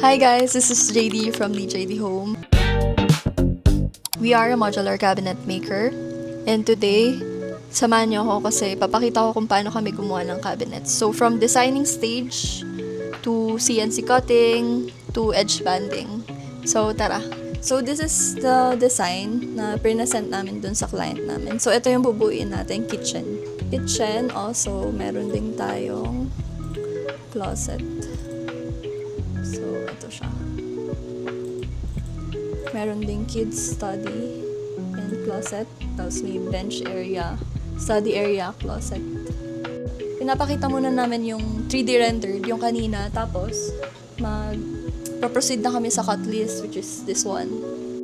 Hi guys, this is JD from the JD Home. We are a modular cabinet maker and today, samahan niyo ako kasi papakita ko kung paano kami gumawa ng cabinets. So from designing stage to CNC cutting to edge banding. So tara. So this is the design na present namin dun sa client namin. So ito yung bubuuin natin, kitchen. Kitchen, also meron din tayong closet. So ito siya. Meron ding kids study and closet. Tapos may bench area, study area, closet. Pinapakita muna namin yung 3D rendered, yung kanina. Tapos proceed na kami sa cut list, which is this one.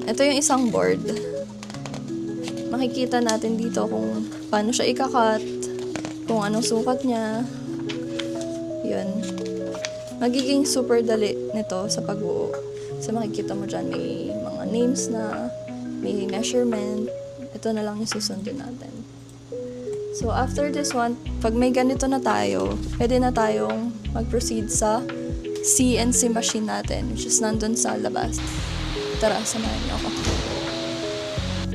Ito yung isang board. Makikita natin dito kung paano siya ika-cut, kung anong sukat niya. Yun. Magiging super dali nito sa pagbuo. So makikita mo dyan, may mga names na, may measurement. Ito na lang yung susundin natin. So after this one, pag may ganito na tayo, pwede na tayong mag-proceed sa CNC machine natin, which is nandun sa labas. Tara, samahan niyo ako.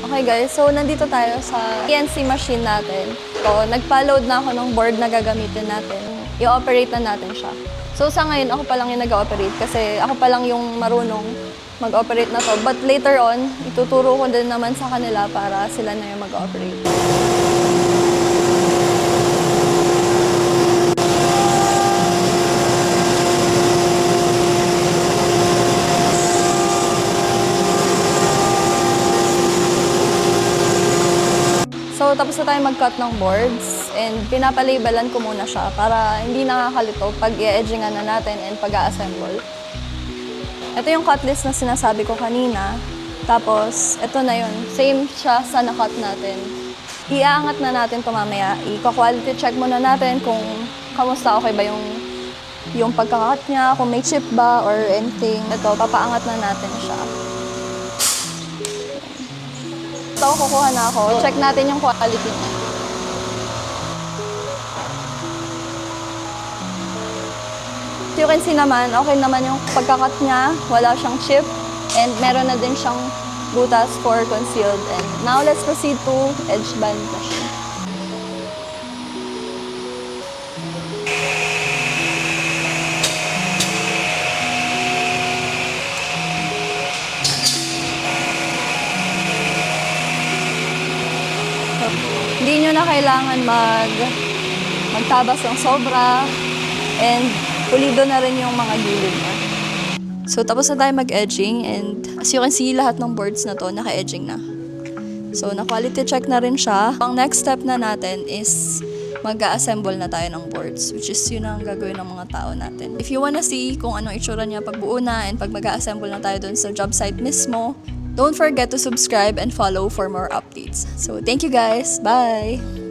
Okay guys, so nandito tayo sa CNC machine natin. So, nagpa-load na ako ng board na gagamitin natin. I-operate na natin siya. So sa ngayon, ako pa lang yung nag-ooperate kasi ako pa lang yung marunong mag-operate na to. But later on, ituturo ko din naman sa kanila para sila na yung mag-ooperate. So, tapos na tayo mag-cut ng boards and pinapalabelan ko muna siya para hindi nakakalito pag i-edgingan na natin and pag-a-assemble. Ito yung cut list na sinasabi ko kanina. Tapos, ito na yun. Same siya sa na-cut natin. Iaangat na natin ito mamaya. I-quality check muna natin kung kamusta, okay ba yung pagka-cut niya, kung may chip ba or anything. Ito, papaangat na natin siya. Ito, kukuha na ako. Check natin yung quality niya. You can see naman, okay naman yung pagkakat niya. Wala siyang chip. And meron na din siyang butas for concealed. And now, let's proceed to edge band machine. Hindi nyo na kailangan magtabas ng sobra and pulido na rin yung mga gilid niya. So, tapos na tayo mag-edging and as you can see, lahat ng boards na to naka-edging na. So, na-quality check na rin siya. Ang next step na natin is mag-assemble na tayo ng boards, which is yun ang gagawin ng mga tao natin. If you wanna see kung anong itsura niya pagbuo na and pag mag-assemble na tayo dun sa job site mismo, don't forget to subscribe and follow for more updates. So, thank you guys. Bye!